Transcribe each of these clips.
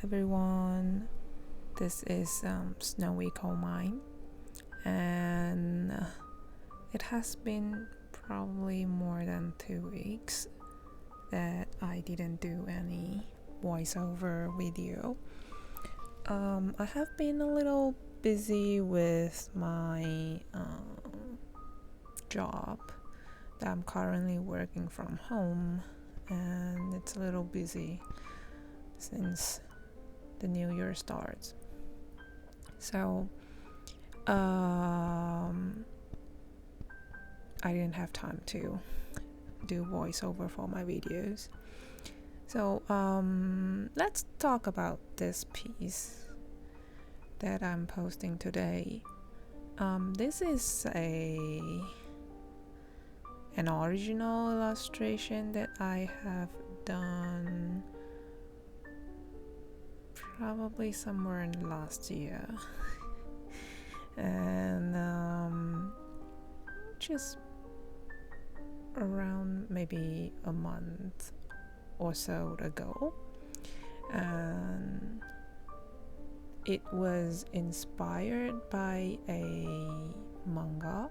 everyone. This is Snowy Coal Mine, and it has been probably more than 2 weeks that I didn't do any voiceover video. I have been a little busy with my job that I'm currently working from home, and it's a little busy since the new year starts. So I didn't have time to do voiceover for my videos. So let's talk about this piece that I'm posting today. This is an original illustration that I have done probably somewhere in last year. And just around maybe a month or so ago, and it was inspired by a manga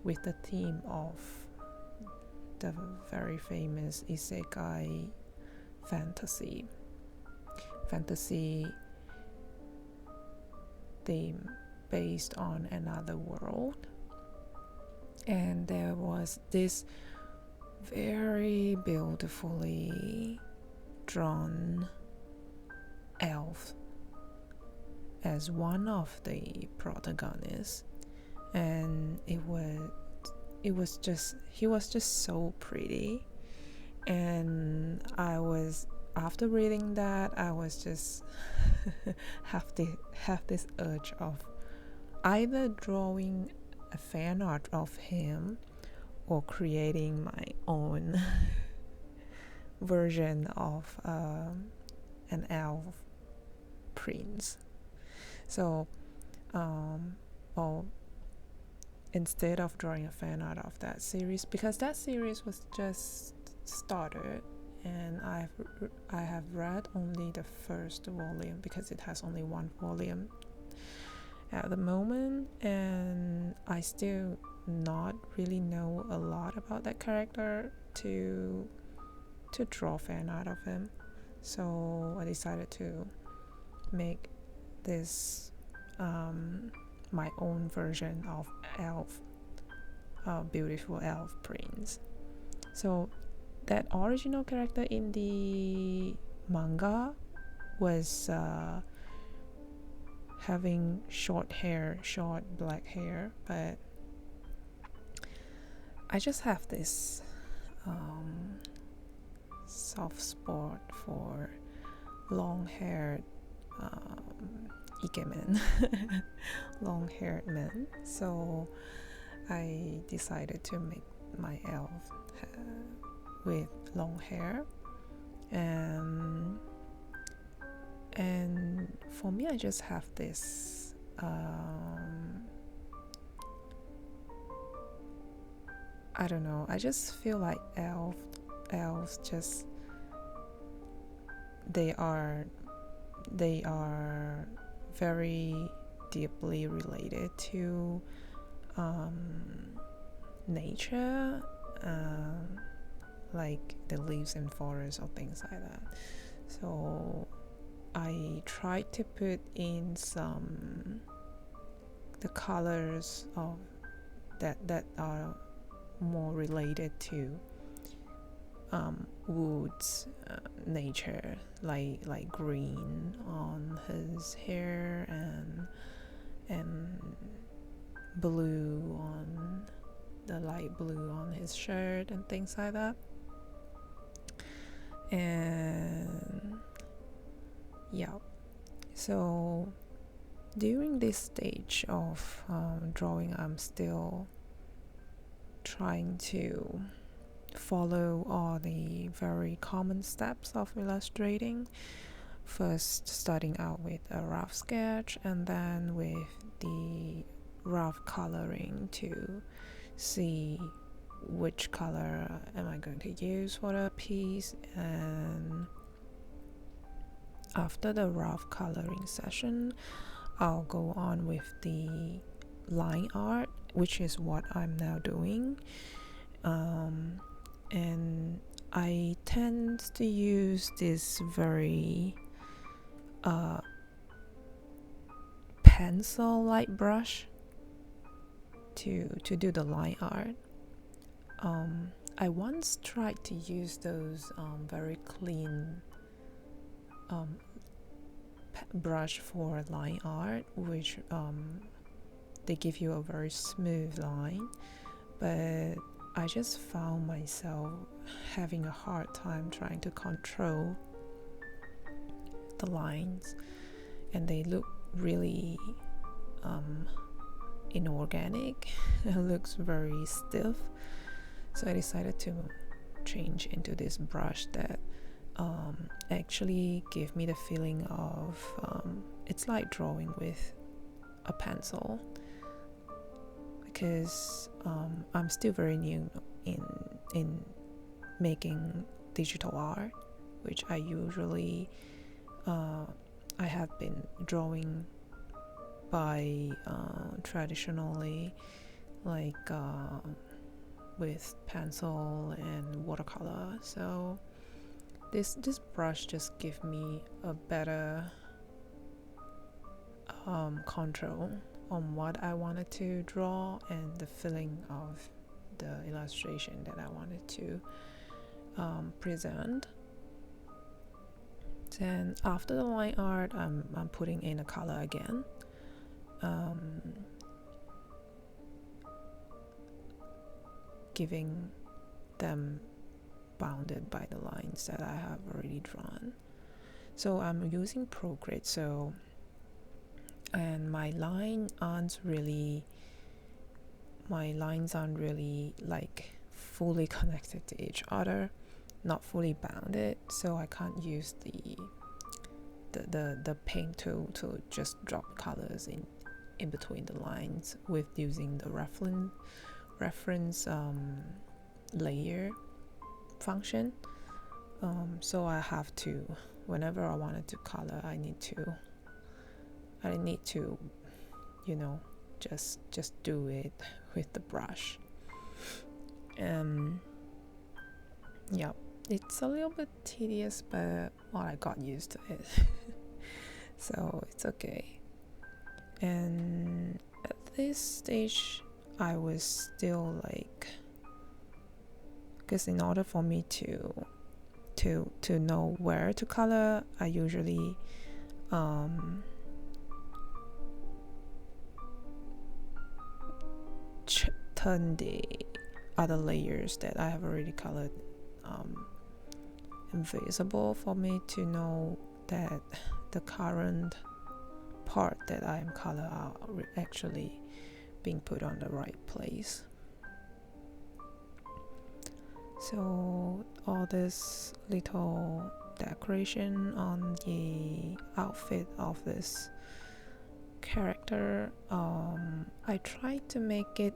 with the theme of the very famous isekai fantasy theme based on another world. And there was this very beautifully drawn elf as one of the protagonists, and he was just so pretty. And after reading that, I was just have this urge of either drawing a fan art of him or creating my own version of an elf prince. So instead of drawing a fan art of that series, because that series was just started and I have read only the first volume, because it has only one volume at the moment, and I still not really know a lot about that character to draw fan art of him. So I decided to make this my own version of beautiful elf prince. So that original character in the manga was having short black hair, but I just have this soft spot for long-haired ikemen, long-haired men. So I decided to make my elf with long hair, and for me, I just have this I don't know, I just feel like elves just they are very deeply related to nature, like the leaves in forests or things like that. So I tried to put in the colors of that are more related to woods, nature, like green on his hair and blue on the light blue on his shirt and things like that. And yeah, so during this stage of drawing, I'm still trying to follow all the very common steps of illustrating. First, starting out with a rough sketch, and then with the rough coloring to see which color am I going to use for the piece, and after the rough coloring session, I'll go on with the line art, which is what I'm now doing. And I tend to use this very pencil light brush to do the line art. I once tried to use those very clean brush for line art, which they give you a very smooth line, but I just found myself having a hard time trying to control the lines, and they look really inorganic. It looks very stiff, so I decided to change into this brush that actually gave me the feeling of it's like drawing with a pencil, because I'm still very new in making digital art, which I usually I have been drawing by traditionally, like with pencil and watercolor. So this brush just gives me a better control on what I wanted to draw and the feeling of the illustration that I wanted to present. Then after the line art, I'm putting in a color again. Giving them bounded by the lines that I have already drawn. So I'm using Procreate, and my lines aren't really like fully connected to each other, not fully bounded, so I can't use the paint tool to just drop colors in between the lines with using the reference layer function. So I have to, whenever I wanted to color, I need to just do it with the brush. Yeah, it's a little bit tedious, but I got used to it. So it's okay. And at this stage, I was still like, because in order for me to know where to color, I usually turn the other layers that I have already colored invisible, for me to know that the current part that I am color are actually being put on the right place. So all this little decoration on the outfit of this character, I tried to make it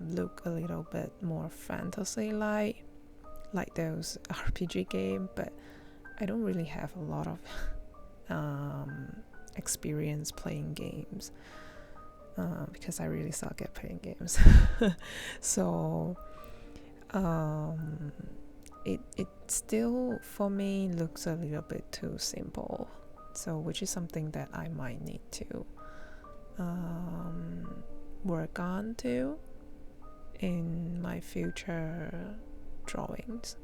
look a little bit more fantasy-like those RPG game, but I don't really have a lot of experience playing games, because I really suck at playing games. So it still for me looks a little bit too simple, so which is something that I might need to work on too in my future drawings.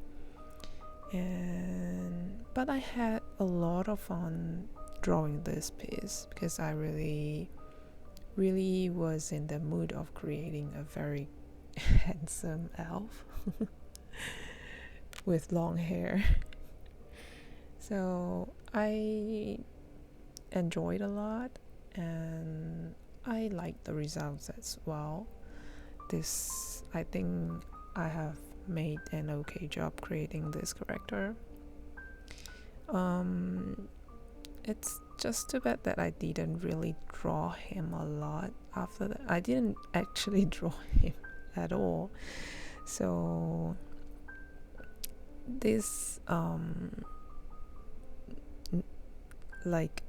But I had a lot of fun drawing this piece, because I really was in the mood of creating a very handsome elf with long hair. So I enjoyed a lot, and I liked the results as well. I think I have made an okay job creating this character. It's just too bad that I didn't really draw him a lot after that. I didn't actually draw him at all. So this like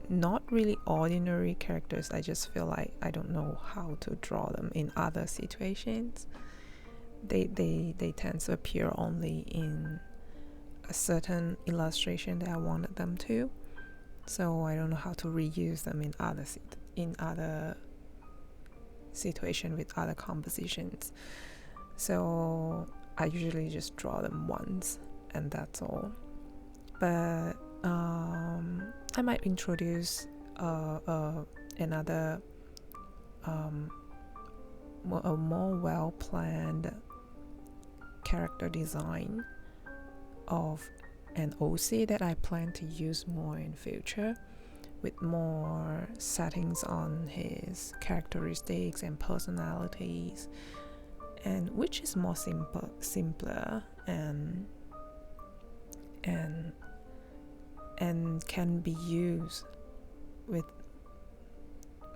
not really ordinary characters. I just feel like I don't know how to draw them in other situations. They tend to appear only in a certain illustration that I wanted them to, so I don't know how to reuse them in other situation with other compositions. So I usually just draw them once and that's all. But I might introduce another a more well-planned character design of an OC that I plan to use more in future, with more settings on his characteristics and personalities, and which is more simpler and can be used with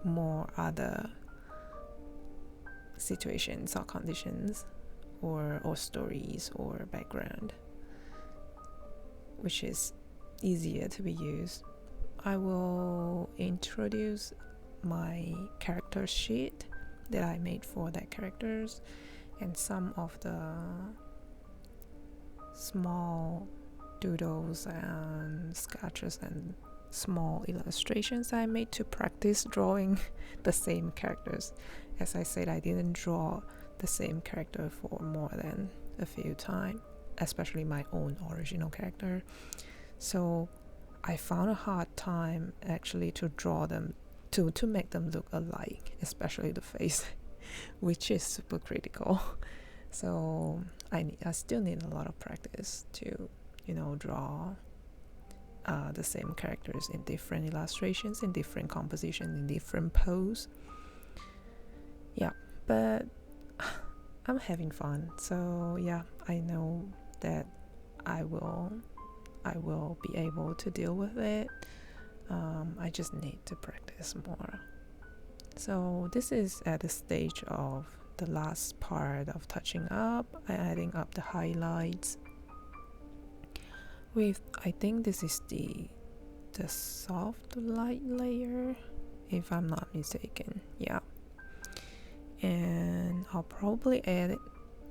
more other situations or conditions or stories or background, which is easier to be used. I will introduce my character sheet that I made for that characters and some of the small doodles and sketches and small illustrations I made to practice drawing the same characters. As I said, I didn't draw the same character for more than a few times, especially my own original character. So I found a hard time actually to draw them, to make them look alike, especially the face, which is super critical. So I still need a lot of practice to, draw the same characters in different illustrations, in different compositions, in different pose. Yeah, but I'm having fun. So yeah, I know that I will be able to deal with it. I just need to practice more. So this is at the stage of the last part of touching up, adding up the highlights with, I think this is the soft light layer, if I'm not mistaken. Yeah, and I'll probably add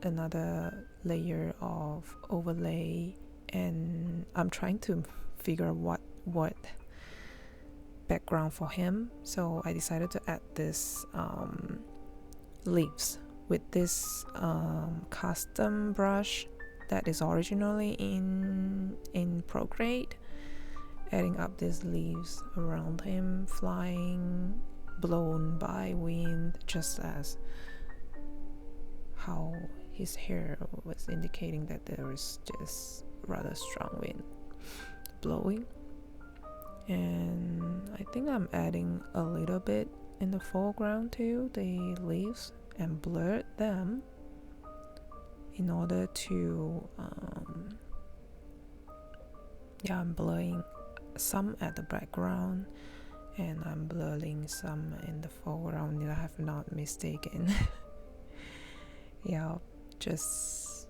another layer of overlay, and I'm trying to figure what background for him. So I decided to add this leaves with this custom brush that is originally in Procreate, adding up these leaves around him, flying, blown by wind, just as how his hair was indicating that there is just rather strong wind blowing. And I think I'm adding a little bit in the foreground too, the leaves, and blurred them in order to I'm blurring some at the background and I'm blurring some in the foreground, if I have not mistaken. Yeah, just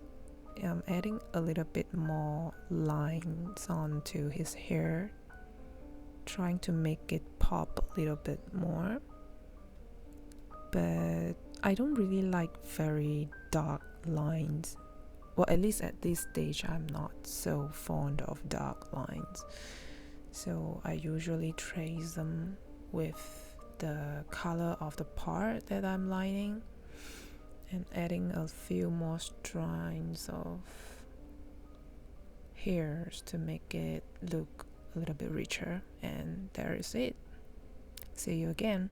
I'm adding a little bit more lines onto his hair, trying to make it pop a little bit more. But I don't really like very dark lines. Well, at least at this stage, I'm not so fond of dark lines. So I usually trace them with the color of the part that I'm lining, and adding a few more strands of hairs to make it look a little bit richer. And there is it. See you again.